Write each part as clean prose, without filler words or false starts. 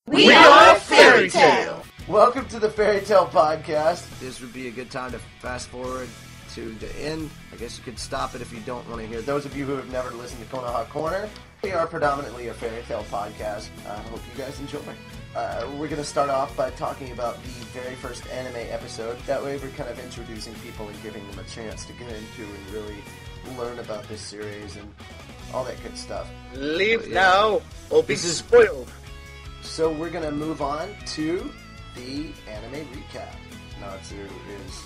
We are Fairy Tale! Welcome to the Fairy Tale Podcast. This would be a good time to fast forward to the end. I guess you could stop it if you don't want to hear Those of you who have never listened to Konoha Corner, we are predominantly a Fairy Tale podcast. I hope you guys enjoy. We're going to start off by talking about the very first anime episode. That way we're kind of introducing people and giving them a chance to get into and really learn about this series and all that good stuff. Leave now, or be spoiled. So we're going to move on to the anime recap. Natsu is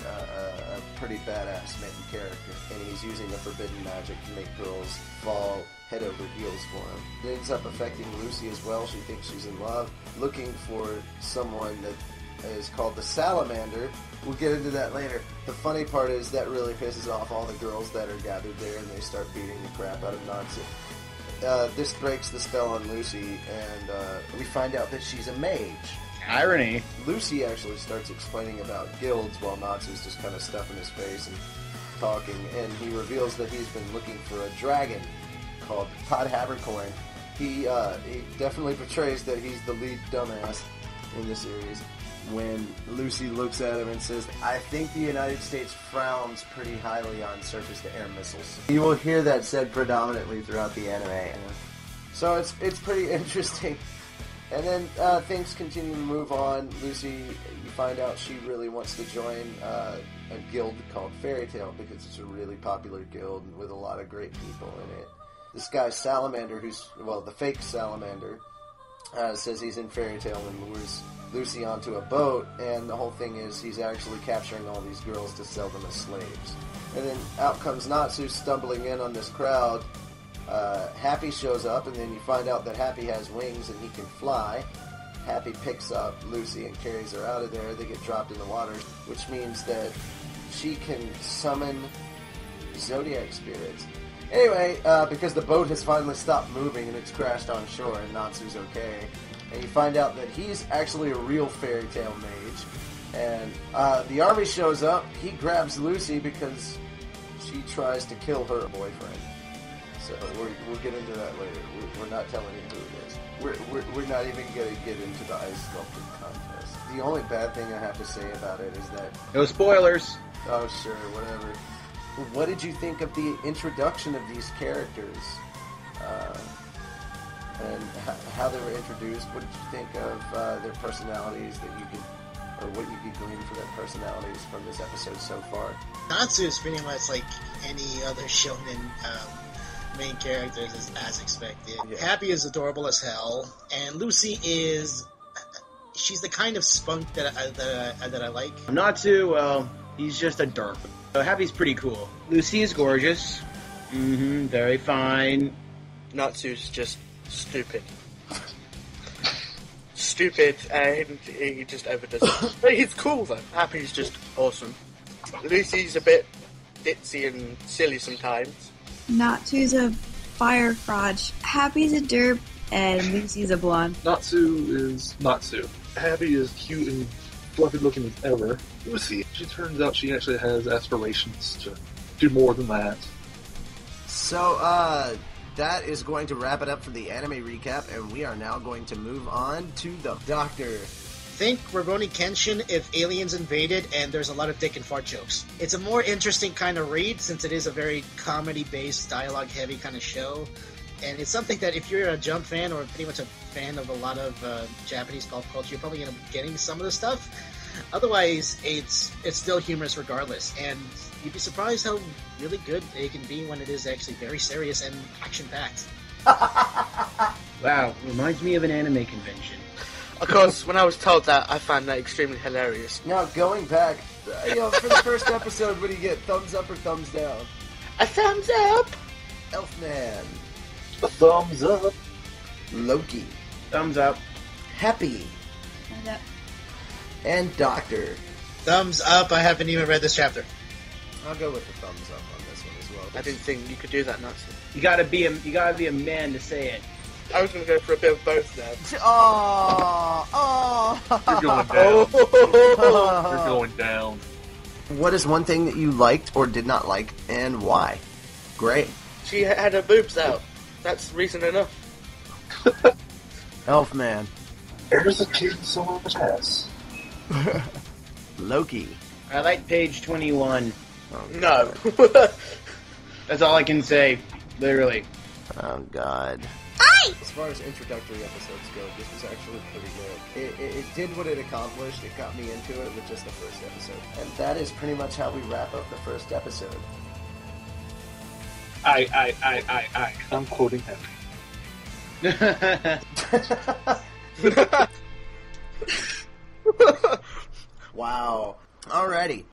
a pretty badass main character, and he's using a forbidden magic to make girls fall head over heels for him. It ends up affecting Lucy as well. She thinks she's in love, looking for someone that is called the Salamander. We'll get into that later. The funny part is that really pisses off all the girls that are gathered there, and they start beating the crap out of Natsu. This breaks the spell on Lucy, and we find out that she's a mage. Irony. Lucy actually starts explaining about guilds while Natsu's just kind of stuffing his face and talking, and he reveals that he's been looking for a dragon called Todd Habercorn. He definitely portrays that he's the lead dumbass in the series. When Lucy looks at him and says, I think the United States frowns pretty highly on surface-to-air missiles. You will hear that said predominantly throughout the anime. So it's pretty interesting. And then things continue to move on. Lucy, you find out she really wants to join a guild called Fairy Tale because it's a really popular guild with a lot of great people in it. This guy Salamander, the fake Salamander, says he's in Fairy Tale and lures Lucy onto a boat, and the whole thing is he's actually capturing all these girls to sell them as slaves. And then out comes Natsu stumbling in on this crowd. Happy shows up, and then you find out that Happy has wings and he can fly. Happy picks up Lucy and carries her out of there. They get dropped in the water, which means that she can summon zodiac spirits. Anyway, because the boat has finally stopped moving and it's crashed on shore and Natsu's okay, and you find out that he's actually a real Fairy Tale mage, and the army shows up. He grabs Lucy because she tries to kill her boyfriend. So we'll get into that later. We're not telling you who it is. We're not even going to get into the ice sculpting contest. The only bad thing I have to say about it is that... No spoilers. Oh, sure, whatever. What did you think of the introduction of these characters? And how they were introduced? What did you think of their personalities or what you could glean for their personalities from this episode so far? Natsu is pretty much like any other shonen main characters as expected. Yeah. Happy is adorable as hell, and Lucy she's the kind of spunk that I like. Natsu, well, he's just a derp. Happy's pretty cool. Lucy is gorgeous. Very fine. Natsu's just stupid. Stupid, and he just overdoes it. But he's cool though. Happy's just awesome. Lucy's a bit ditzy and silly sometimes. Natsu's a fire frog. Happy's a derp, and Lucy's a blonde. Natsu is Natsu. Happy is cute and fluffy looking as ever. Lucy, she turns out she actually has aspirations to do more than that. So, that is going to wrap it up for the anime recap, and we are now going to move on to the Doctor. Think Rurouni Kenshin if aliens invaded and there's a lot of dick and fart jokes. It's a more interesting kind of read since it is a very comedy-based, dialogue-heavy kind of show. And it's something that if you're a Jump fan or pretty much a fan of a lot of Japanese pop culture, you're probably going to be getting some of the stuff. Otherwise, it's still humorous regardless. And you'd be surprised how really good it can be when it is actually very serious and action-packed. Wow, reminds me of an anime convention. Of course, when I was told that, I found that extremely hilarious. Now, going back, for the first episode, what do you get? Thumbs up or thumbs down? A thumbs up! Elfman. A thumbs up. Loki. Thumbs up. Happy. Thumbs up. And Doctor. Thumbs up, I haven't even read this chapter. I'll go with the thumbs up on this one as well. I didn't think you could do that, Natsu. You gotta be a man to say it. I was going to go for a bit of both now. You're going down. You're going down. What is one thing that you liked or did not like, and why? Great. She had her boobs out. That's reason enough. Elfman. There's a kid in so much ass. Loki. I like page 21. No. That's all I can say. Literally. Oh, God. As far as introductory episodes go, this was actually pretty good. It did what it accomplished. It got me into it with just the first episode. And that is pretty much how we wrap up the first episode. I'm quoting Henry. Wow. Alrighty.